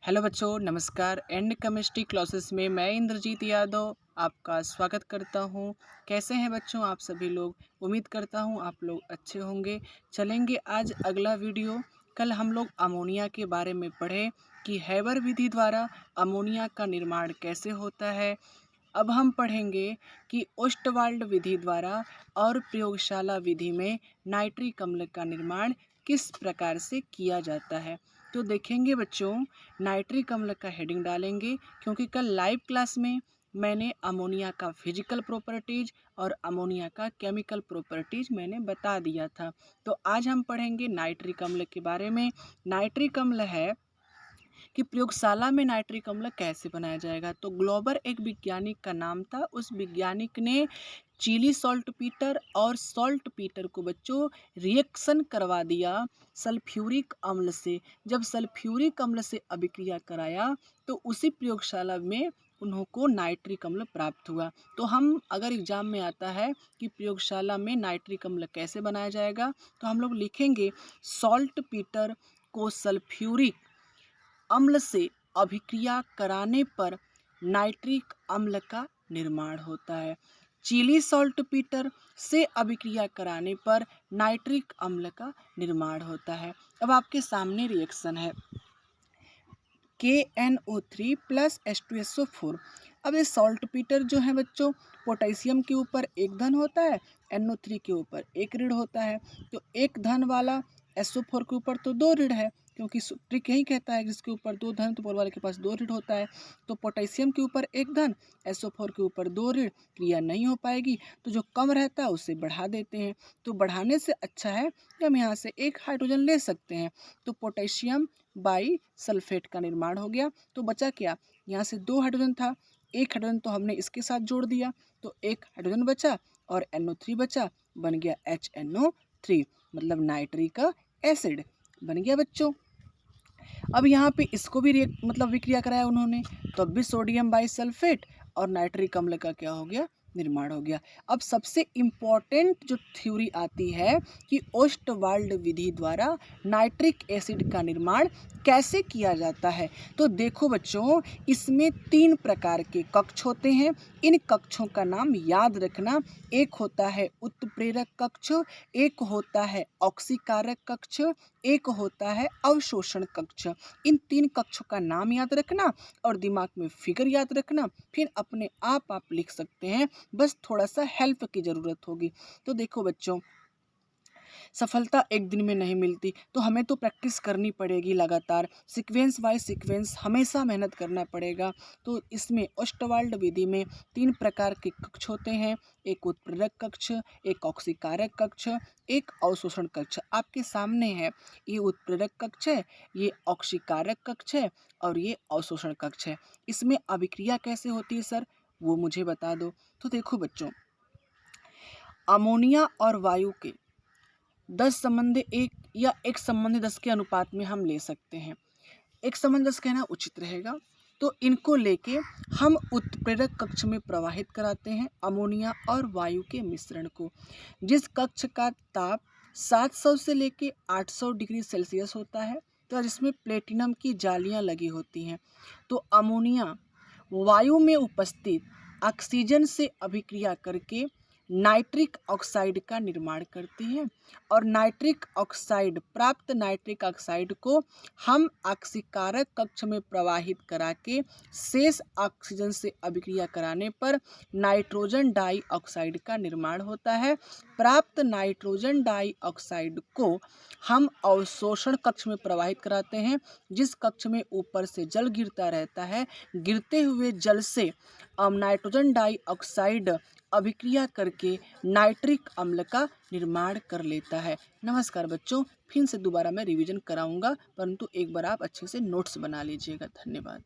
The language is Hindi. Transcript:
हेलो बच्चों, नमस्कार। एंड केमिस्ट्री क्लासेस में मैं इंद्रजीत यादव आपका स्वागत करता हूं। कैसे हैं बच्चों आप सभी लोग? उम्मीद करता हूं आप लोग अच्छे होंगे। चलेंगे आज अगला वीडियो। कल हम लोग अमोनिया के बारे में पढ़े कि हैबर विधि द्वारा अमोनिया का निर्माण कैसे होता है। अब हम पढ़ेंगे कि ओस्टवाल्ड विधि द्वारा और प्रयोगशाला विधि में नाइट्रिक अम्ल का निर्माण किस प्रकार से किया जाता है। तो देखेंगे बच्चों, नाइट्रिक अम्ल का हेडिंग डालेंगे क्योंकि कल लाइव क्लास में मैंने अमोनिया का फिजिकल प्रॉपर्टीज और अमोनिया का केमिकल प्रॉपर्टीज मैंने बता दिया था। तो आज हम पढ़ेंगे नाइट्रिक अम्ल के बारे में। नाइट्रिक अम्ल है कि प्रयोगशाला में नाइट्रिक अम्ल कैसे बनाया जाएगा। तो ग्लोबर एक वैज्ञानिक का नाम था। उस वैज्ञानिक ने चिली सॉल्ट पीटर और सॉल्ट पीटर को बच्चों रिएक्शन करवा दिया सल्फ्यूरिक अम्ल से। जब सल्फ्यूरिक अम्ल से अभिक्रिया कराया तो उसी प्रयोगशाला में उनको नाइट्रिक अम्ल प्राप्त हुआ। तो हम अगर एग्जाम में आता है कि प्रयोगशाला में नाइट्रिक अम्ल कैसे बनाया जाएगा तो हम लोग लिखेंगे सॉल्ट पीटर को सल्फ्यूरिक अम्ल से अभिक्रिया कराने पर नाइट्रिक अम्ल का निर्माण होता है। चिली सॉल्ट पीटर से अभिक्रिया कराने पर नाइट्रिक अम्ल का निर्माण होता है। अब आपके सामने रिएक्शन है KNO3 प्लस H2SO4। अब ये सॉल्ट पीटर जो है बच्चों, पोटेशियम के ऊपर एक धन होता है, NO3 के ऊपर एक ऋण होता है। तो एक धन वाला SO4 के ऊपर तो दो ऋण है, क्योंकि ट्रिक यही कहता है जिसके ऊपर दो धन तो ऊपर वाले के पास दो ऋण होता है। तो पोटेशियम के ऊपर एक धन, SO4 के ऊपर दो ऋण, क्रिया नहीं हो पाएगी। तो जो कम रहता है उसे बढ़ा देते हैं। तो बढ़ाने से अच्छा है कि हम यहाँ से एक हाइड्रोजन ले सकते हैं। तो पोटेशियम बाई सल्फेट का निर्माण हो गया। तो बचा क्या, यहाँ से दो हाइड्रोजन था, एक हाइड्रोजन तो हमने इसके साथ जोड़ दिया, तो एक हाइड्रोजन बचा और NO3 बचा, बन गया HNO3, मतलब नाइट्रिक एसिड बन गया बच्चों। अब यहाँ पे इसको भी विक्रिया कराया उन्होंने, तो अब भी सोडियम बाई सल्फेट और नाइट्रिक अम्ल का क्या हो गया, निर्माण हो गया। अब सबसे इम्पॉर्टेंट जो थ्योरी आती है कि ओस्टवाल्ड विधि द्वारा नाइट्रिक एसिड का निर्माण कैसे किया जाता है। तो देखो बच्चों, इसमें तीन प्रकार के कक्ष होते हैं। इन कक्षों का नाम याद रखना। एक होता है उत्प्रेरक कक्ष, एक होता है ऑक्सीकारक कक्ष, एक होता है अवशोषण कक्ष। इन तीन कक्षों का नाम याद रखना और दिमाग में फिगर याद रखना, फिर अपने आप लिख सकते हैं। बस थोड़ा सा हेल्प की ज़रूरत होगी। तो देखो बच्चों, सफलता एक दिन में नहीं मिलती, तो हमें तो प्रैक्टिस करनी पड़ेगी लगातार। सीक्वेंस बाय सीक्वेंस हमेशा मेहनत करना पड़ेगा। तो इसमें ओस्टवाल्ड विधि में तीन प्रकार के कक्ष होते हैं। एक उत्प्रेरक कक्ष, एक ऑक्सीकारक कक्ष, एक अवशोषण कक्ष। आपके सामने है, ये उत्प्रेरक कक्ष है, ये ऑक्सीकारक कक्ष है और ये अवशोषण कक्ष है। इसमें अभिक्रिया कैसे होती है सर, वो मुझे बता दो। तो देखो बच्चों, अमोनिया और वायु के 10 संबंध 1 या 1 संबंध 10 के अनुपात में हम ले सकते हैं। 1 संबंध 10 कहना उचित रहेगा। तो इनको लेके हम उत्प्रेरक कक्ष में प्रवाहित कराते हैं अमोनिया और वायु के मिश्रण को। जिस कक्ष का ताप 700 से लेके 800 डिग्री सेल्सियस होता है, तो जिसमें प्लेटिनम की जालियां लगी होती हैं। तो अमोनिया वायु में उपस्थित ऑक्सीजन से अभिक्रिया करके नाइट्रिक ऑक्साइड का निर्माण करती है और नाइट्रिक ऑक्साइड, प्राप्त नाइट्रिक ऑक्साइड को हम ऑक्सीकारक कक्ष में प्रवाहित करा के शेष ऑक्सीजन से अभिक्रिया कराने पर नाइट्रोजन डाइऑक्साइड का निर्माण होता है। प्राप्त नाइट्रोजन डाइऑक्साइड को हम अवशोषण कक्ष में प्रवाहित कराते हैं, जिस कक्ष में ऊपर से जल गिरता रहता है। गिरते हुए जल से नाइट्रोजन डाइऑक्साइड अभिक्रिया करके नाइट्रिक अम्ल का निर्माण कर लेता है। नमस्कार बच्चों, फिर से दोबारा मैं रिवीजन कराऊंगा, परंतु एक बार आप अच्छे से नोट्स बना लीजिएगा। धन्यवाद।